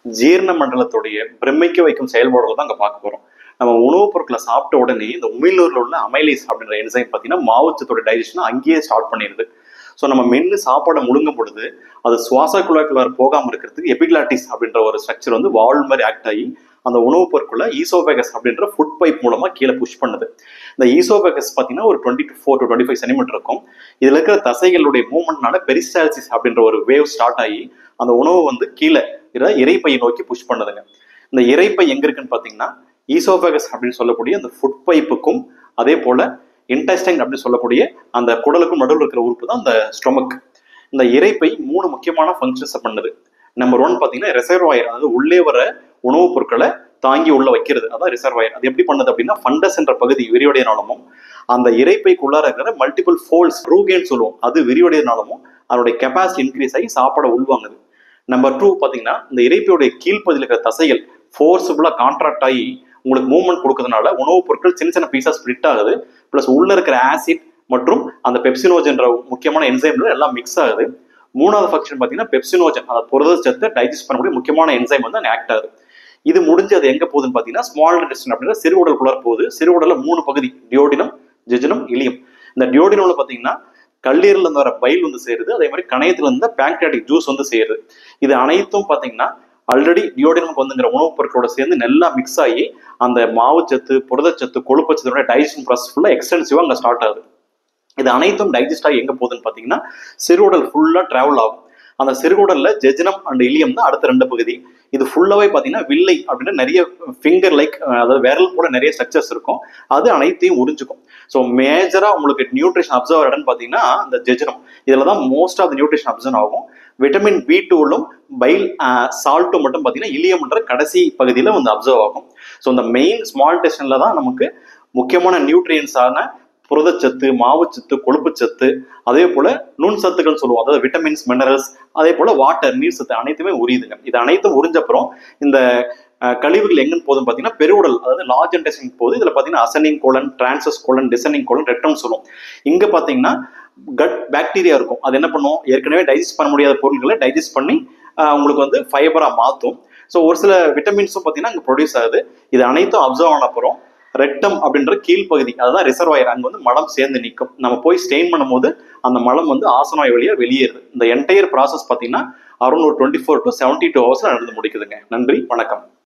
ஜீரண மண்டலத்துடைய பிரமிக்க வைக்கும் செயல்பாடுகள் தான் அங்க பார்க்க போறோம். நம்ம உணவுப் பொருட்களை சாப்பிட்ட உடனே இந்த உமிழ்நீர்ல உள்ள அமைலேஸ் அப்படின்ற என்சைம் பார்த்தீங்கன்னா மாவுச்சத்தோட டைஜஷன் அங்கேயே ஸ்டார்ட் பண்ணிடுது. ஸோ நம்ம மென்று சாப்பாடை முழுங்கும் பொழுது அது சுவாச குழாய்க்குள்ளார போகாமல் இருக்கிறதுக்கு எபிகிளாட்டிஸ் அப்படின்ற ஒரு ஸ்ட்ரக்சர் வந்து வால்வ் மாதிரி ஆக்ட் ஆகி அந்த உணவுப் பொருட்களை ஈசோபேகஸ் அப்படின்ற ஃபுட் பைப் மூலமா கீழே புஷ் பண்ணுது. இந்த ஈசோபேகஸ் பார்த்தீங்கன்னா ஒரு 24 to 25 சென்டிமீட்டர் இருக்கும். இதுல இருக்கிற தசைகளுடைய மூவ்மெண்ட்னால பெரிஸ்டால்சிஸ் அப்படின்ற ஒரு வேவ் ஸ்டார்ட் ஆகி அந்த உணவு வந்து கீழே இறைப்பையை நோக்கி புஷ் பண்ணுதுங்க. இந்த இறைப்பை எங்க இருக்குன்னு பாத்தீங்கன்னா ஈசோபேகஸ் அப்படின்னு சொல்லக்கூடிய அந்த ஃபுட் பைப்புக்கும் அதே போல இன்டெஸ்டைன் அப்படின்னு சொல்லக்கூடிய அந்த குடலுக்கும் நடுவில் இருக்கிற உறுப்பு தான் அந்த ஸ்டொமக். இந்த இறைப்பை 3 முக்கியமான ஃபங்க்ஷன்ஸ் பண்ணுது. நம்பர் 1 பாத்தீங்கன்னா ரிசர்வாயர், அதாவது உள்ளே வர உணவுப் பொருட்களை தாங்கி உள்ள வைக்கிறது, அதான் ரிசர்வாயர். அது எப்படி பண்ணுது அப்படின்னா ஃபண்டஸ் என்ற பகுதி விரிவடையனாலும் அந்த இறைப்பைக்குள்ளார இருக்கிற மல்டிபிள் ஃபோல்ட்ஸ் ரூகேன்னு சொல்லுவோம், அது விரிவடையனாலும் அதோடைய கெப்பாசிட்டி இன்க்ரீஸ் ஆகி சாப்பாட உள்வாங்குது. நம்பர் 2 பாத்தீங்கன்னா இந்த இறைப்பையுடைய கீழ்ப்பகுதியில் இருக்கிற தசைகள் ஃபோர்ஸபுல்லா கான்ட்ராக்ட் ஆகி உங்களுக்கு மூவ்மெண்ட் கொடுக்கறதுனால உணவுப் பொருட்கள் சின்ன சின்ன பீஸா ஸ்பிளிட் ஆகுது. பிளஸ் உள்ள இருக்கிற ஆசிட் மற்றும் அந்த பெப்சினோஜன் முக்கியமான என்சைம்ல எல்லாம் மிக்ஸ் ஆகுது. 3வது ஃபங்க்ஷன் பாத்தீங்கன்னா பெப்சினோஜன், அந்த புரதச்சத்தை டைஜஸ்ட் பண்ணக்கூடிய முக்கியமான என்சைம் வந்து அங்க ஆக்ட் ஆகுது. இது முடிஞ்சு அது எங்க போகுதுன்னு பாத்தீங்கன்னா ஸ்மால் இன்டெஸ்டைன் அப்படின்னா சிறுகுடலுக்குள்ள போகுது. சிறுகுடல்ல 3 பகுதி, டியோடினம், ஜெஜுனம், இலியம். இந்த டியோடினம்ல பாத்தீங்கன்னா கல்லீரல் இருந்து வர பைல் வந்து சேருது, அதே மாதிரி கணையத்துல இருந்து பேங்க்ரியாட்டிக் ஜூஸ் வந்து சேருது. இது அனைத்தும் பாத்தீங்கன்னா ஆல்ரெடி டியோடினமுக்கு வந்துங்கிற உணவுப் பொருட்களோட சேர்ந்து நல்லா மிக்ஸ் ஆகி அந்த மாவுச்சத்து, புரதச்சத்து, கொழுப்பச்சத்தோட டைஜஷன் ப்ராசஸ் ஃபுல்லா எக்ஸ்டென்சிவா அங்க ஸ்டார்ட் ஆகுது. இது அனைத்தும் டைஜஸ்ட் ஆகி எங்க போகுதுன்னு பாத்தீங்கன்னா சிறுகுடல் ஃபுல்லா டிராவல் ஆகும். அந்த சிறுகுடல்ல ஜெஜனம் அண்ட் இலியம் தான் அடுத்த 2 பகுதி. இது ஃபுல்லாவே பாத்தீங்கன்னா வில்லை அப்படின்னு நிறைய ஃபிங்கர் லைக், அதாவது விரல் போல நிறைய ஸ்ட்ரக்சர்ஸ் இருக்கும், அது அனைத்தையும் உறிஞ்சுக்கும். ஸோ மேஜரா உங்களுக்கு நியூட்ரிஷன் அப்சர்வ் ஆகிடுன்னு பாத்தீங்கன்னா அந்த ஜெஜனம், இதுல தான் most of the nutrition observe ஆகும். விட்டமின் B2லும் பைல் சால்ட்டும் மட்டும் பாத்தீங்கன்னா இலியம்ன்ற கடைசி பகுதியில வந்து அப்சர்வ் ஆகும். ஸோ இந்த மெயின் ஸ்மால் டெஸ்டன்ல தான் நமக்கு முக்கியமான நியூட்ரியன்ஸான புரதச்சத்து, மாவுச்சத்து, கொழுப்புச்சத்து, அதே போல நுண் சத்துக்கள் சொல்லுவோம், அதாவது விட்டமின்ஸ், மினரல்ஸ், அதே போல வாட்டர், நீர் சத்து அனைத்துமே உரியுதுங்க. இது அனைத்தும் உறிஞ்சப்புறம் இந்த கழிவுகள் எங்கன்னு போதும் பாத்தீங்கன்னா பெருவுடல், அதாவது லார்ஜ் இன்டெஸ்டைன் போகுது. இதுல பாத்தீங்கன்னா ascending colon, transverse colon, descending colon, rectum சொல்லுவோம். இங்க பாத்தீங்கன்னா கட் பாக்டீரியா இருக்கும். அது என்ன பண்ணும், ஏற்கனவே டைஜஸ்ட் பண்ண முடியாத பொருட்களை டைஜஸ்ட் பண்ணி உங்களுக்கு வந்து ஃபைபரா மாத்தும். ஸோ ஒரு சில விட்டமின்ஸும் பாத்தீங்கன்னா அங்க ப்ரொடியூஸ் ஆகுது. இது அனைத்தும் அப்சர்வ் ஆன அப்புறம் ரெக்டம் அப்படின்ற கீழ்ப்பகுதி, அதுதான் ரிசர்வாயர், அங்க வந்து மலம் சேர்ந்து நிற்கும். நம்ம போய் ஸ்டெயின் பண்ணும்போது அந்த மலம் வந்து ஆசனவாய் வழியா வெளியேறுது. இந்த என்டையர் ப்ராசஸ் பாத்தீங்கன்னா அரௌண்ட் ஒரு 24 to 72 ஹவர்ஸ்ல நடந்து முடிக்குதுங்க. நன்றி, வணக்கம்.